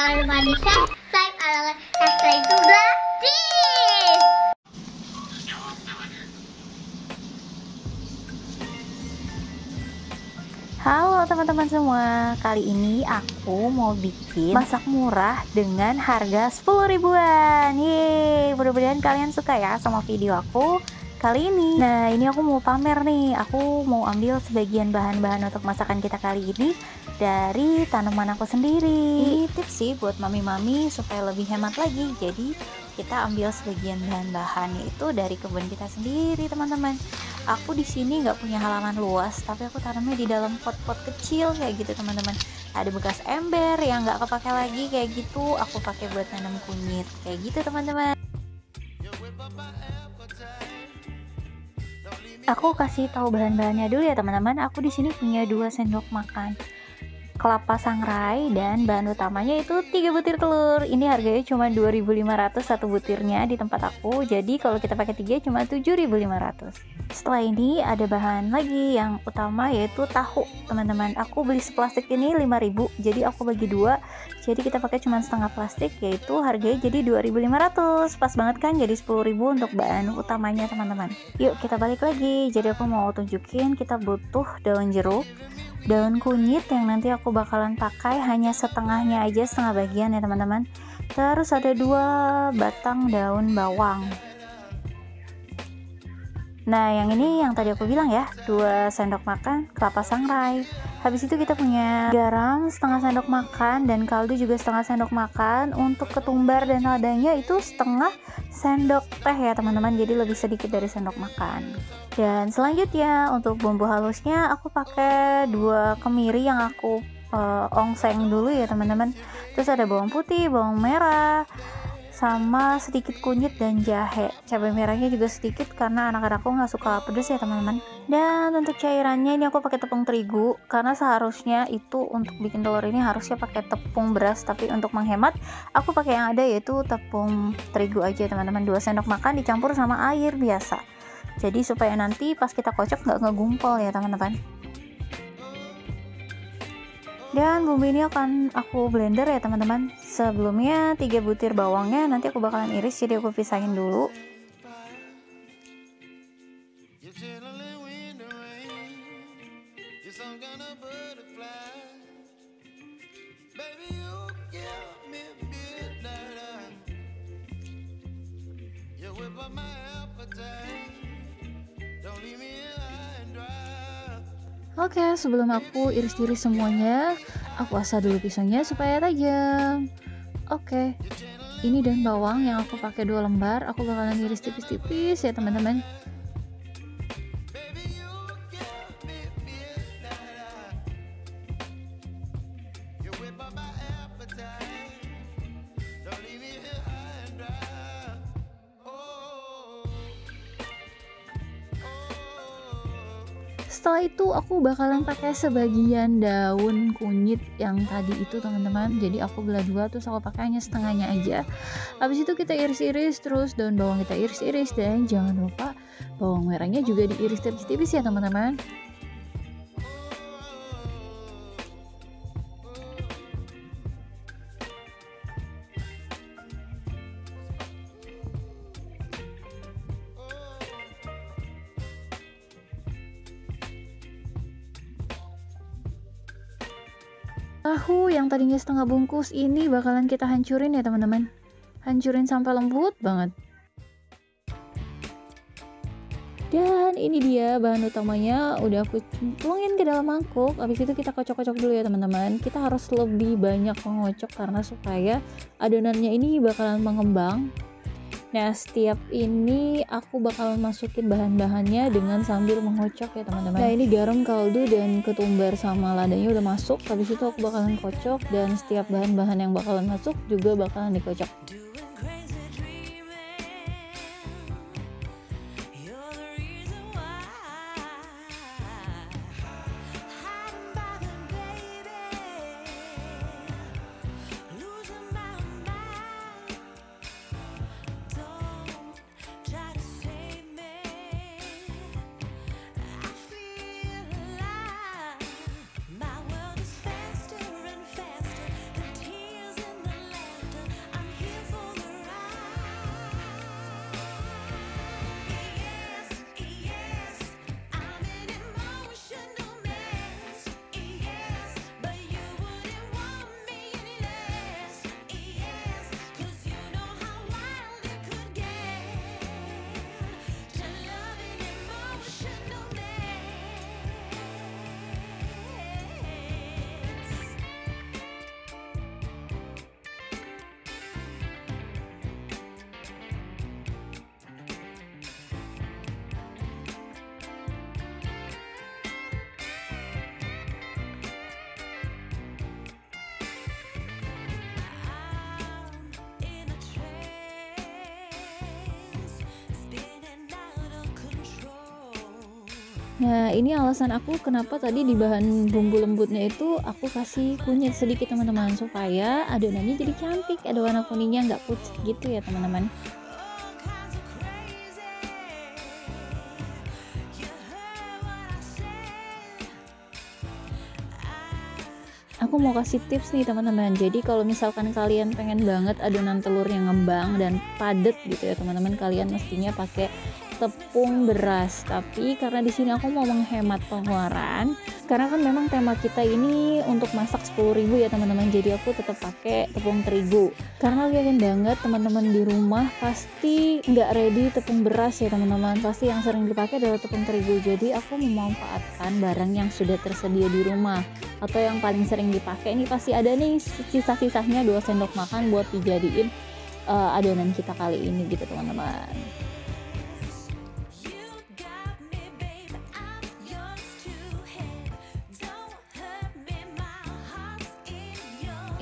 Jangan lupa di subscribe ala hashtag itu gratis. Halo teman-teman semua, kali ini aku mau bikin masak murah dengan harga 10 ribuan. Yeay, mudah-mudahan kalian suka ya sama video aku kali ini. Nah, ini aku mau pamer nih, aku mau ambil sebagian bahan-bahan untuk masakan kita kali ini dari tanaman aku sendiri. Ini tips sih buat mami-mami supaya lebih hemat lagi. Jadi kita ambil sebagian bahan-bahannya itu dari kebun kita sendiri, teman-teman. Aku di sini nggak punya halaman luas, tapi aku tanamnya di dalam pot-pot kecil kayak gitu, teman-teman. Ada bekas ember yang nggak kepake lagi kayak gitu, aku pakai buat nanam kunyit kayak gitu, teman-teman. Aku kasih tahu bahan-bahannya dulu ya, teman-teman. Aku di sini punya 2 sendok makan kelapa sangrai dan bahan utamanya itu 3 butir telur. Ini harganya cuma 2.500 satu butirnya di tempat aku. Jadi kalau kita pakai 3 cuma 7.500. Setelah ini ada bahan lagi yang utama yaitu tahu, teman-teman. Aku beli seplastik ini 5.000, jadi aku bagi 2. Jadi kita pakai cuma setengah plastik, yaitu harganya jadi 2.500. Pas banget kan, jadi 10.000 untuk bahan utamanya, teman-teman. Yuk kita balik lagi. Jadi aku mau tunjukin kita butuh daun jeruk, daun kunyit yang nanti aku bakalan pakai hanya setengahnya aja, setengah bagian ya teman-teman. Terus ada 2 batang daun bawang. Nah, yang ini yang tadi aku bilang ya, 2 sendok makan kelapa sangrai. Habis itu kita punya garam setengah sendok makan dan kaldu juga setengah sendok makan. Untuk ketumbar dan ladanya itu setengah sendok teh ya teman-teman, jadi lebih sedikit dari sendok makan. Dan selanjutnya untuk bumbu halusnya aku pakai 2 kemiri yang aku ongseng dulu ya teman-teman. Terus ada bawang putih, bawang merah, sama sedikit kunyit dan jahe. Cabai merahnya juga sedikit karena anak-anakku nggak suka pedas ya teman-teman. Dan untuk cairannya ini aku pakai tepung terigu karena seharusnya itu untuk bikin telur ini harusnya pakai tepung beras, tapi untuk menghemat aku pakai yang ada yaitu tepung terigu aja teman-teman. 2 sendok makan dicampur sama air biasa, jadi supaya nanti pas kita kocok nggak ngegumpal ya teman-teman. Dan bumbu ini akan aku blender ya teman-teman. Sebelumnya 3 butir bawangnya nanti aku bakalan iris, jadi aku pisahin dulu. Oke, sebelum aku iris-iris semuanya, aku asah dulu pisaunya supaya tajam. Oke, ini daun bawang yang aku pakai 2 lembar, aku bakalan iris tipis-tipis ya teman-teman. Setelah itu aku bakalan pakai sebagian daun kunyit yang tadi itu teman-teman. Jadi aku belah 2, terus aku pakai hanya setengahnya aja. Habis itu kita iris-iris, terus daun bawang kita iris-iris, dan jangan lupa bawang merahnya juga diiris tipis-tipis ya teman-teman. Tahu yang tadinya setengah bungkus ini bakalan kita hancurin ya teman-teman. Hancurin sampai lembut banget. Dan ini dia bahan utamanya, udah aku tuangin ke dalam mangkuk. Habis itu kita kocok-kocok dulu ya teman-teman. Kita harus lebih banyak mengocok karena supaya adonannya ini bakalan mengembang. Nah, setiap ini aku bakalan masukin bahan-bahannya dengan sambil mengocok ya teman-teman. Nah, ini garam, kaldu, dan ketumbar sama ladanya udah masuk. Habis itu aku bakalan kocok, dan setiap bahan-bahan yang bakalan masuk juga bakalan dikocok. Nah, ini alasan aku kenapa tadi di bahan bumbu lembutnya itu aku kasih kunyit sedikit teman-teman, supaya adonannya jadi cantik, ada warna kuningnya, nggak pucat gitu ya teman-teman. Aku mau kasih tips nih teman-teman. Jadi kalau misalkan kalian pengen banget adonan telurnya ngembang dan padat gitu ya teman-teman, kalian mestinya pakai tepung beras. Tapi karena di sini aku mau menghemat pengeluaran, karena kan memang tema kita ini untuk masak 10.000 ya teman-teman. Jadi aku tetap pakai tepung terigu. Karena yakin banget teman-teman di rumah pasti nggak ready tepung beras ya teman-teman. Pasti yang sering dipakai adalah tepung terigu. Jadi aku memanfaatkan barang yang sudah tersedia di rumah, atau yang paling sering dipakai ini pasti ada nih sisa-sisanya 2 sendok makan buat dijadiin adonan kita kali ini gitu teman-teman.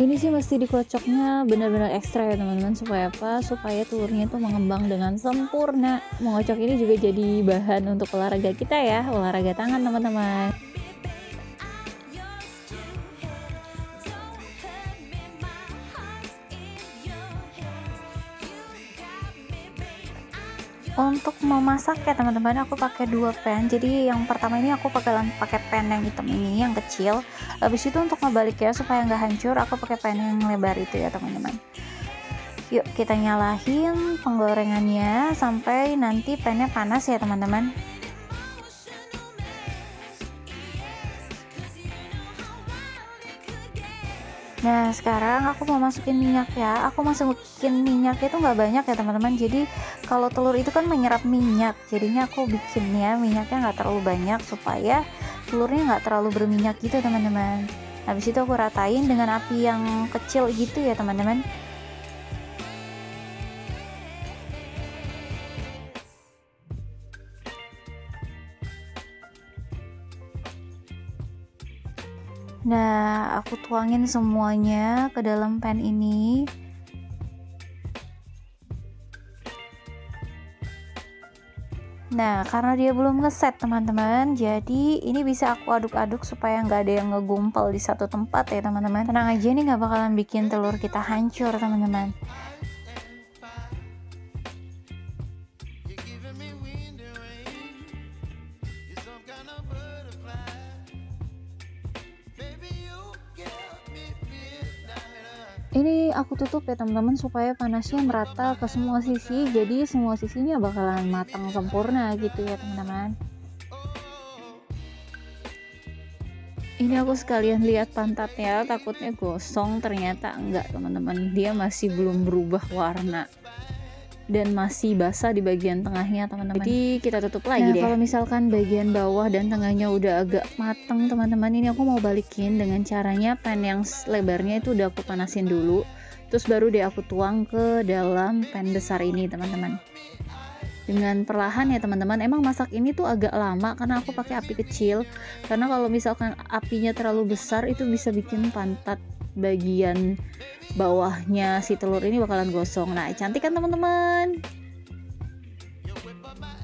Ini sih mesti dikocoknya benar-benar ekstra ya teman-teman, supaya apa? Supaya telurnya itu mengembang dengan sempurna. Mengocok ini juga jadi bahan untuk olahraga kita ya, olahraga tangan teman-teman. Untuk memasak ya teman-teman, aku pakai 2 pan. Jadi yang pertama ini aku pakai pan yang hitam ini, yang kecil. Habis itu untuk ngebalik ya supaya nggak hancur, aku pakai pan yang lebar itu ya teman-teman. Yuk kita nyalain penggorengannya sampai nanti pannya panas ya teman-teman. Nah sekarang aku mau masukin minyak ya. Aku masukin minyaknya itu nggak banyak ya teman-teman. Jadi kalau telur itu kan menyerap minyak, jadinya aku bikinnya minyaknya nggak terlalu banyak supaya telurnya nggak terlalu berminyak gitu teman-teman. Habis itu aku ratain dengan api yang kecil gitu ya teman-teman. Nah, aku tuangin semuanya ke dalam pan ini. Nah, karena dia belum ngeset teman-teman, jadi ini bisa aku aduk-aduk supaya nggak ada yang ngegumpal di satu tempat ya teman-teman. Tenang aja, ini nggak bakalan bikin telur kita hancur teman-teman. Ini aku tutup ya teman-teman supaya panasnya merata ke semua sisi, jadi semua sisinya bakalan matang sempurna gitu ya teman-teman. Ini aku sekalian lihat pantatnya, takutnya gosong, ternyata enggak teman-teman, dia masih belum berubah warna dan masih basah di bagian tengahnya teman-teman. Jadi kita tutup lagi deh. Kalau misalkan bagian bawah dan tengahnya udah agak mateng teman-teman, ini aku mau balikin dengan caranya pan yang lebarnya itu udah aku panasin dulu, terus baru deh aku tuang ke dalam pan besar ini teman-teman. Dengan perlahan ya teman-teman. Emang masak ini tuh agak lama karena aku pakai api kecil, karena kalau misalkan apinya terlalu besar itu bisa bikin pantat bagian bawahnya si telur ini bakalan gosong. Nah cantik kan teman-teman.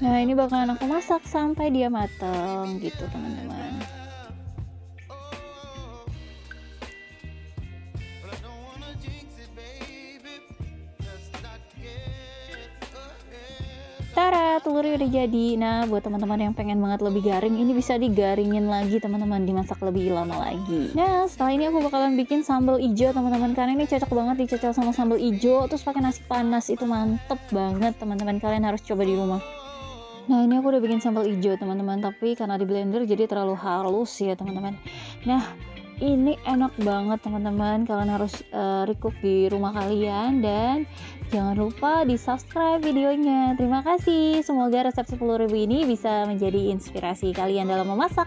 Nah ini bakalan aku masak sampai dia mateng gitu teman-teman. Tara, telurnya udah jadi. Nah buat teman-teman yang pengen banget lebih garing, ini bisa digaringin lagi teman-teman, dimasak lebih lama lagi. Nah setelah ini aku bakalan bikin sambal ijo teman-teman, karena ini cocok banget dicocol sama sambal ijo terus pakai nasi panas, itu mantep banget teman-teman, kalian harus coba di rumah. Nah ini aku udah bikin sambal ijo teman-teman, tapi karena di blender jadi terlalu halus ya teman-teman. Nah ini enak banget teman-teman, kalian harus recook di rumah kalian, dan jangan lupa di subscribe videonya. Terima kasih, semoga resep 10.000 ini bisa menjadi inspirasi kalian dalam memasak.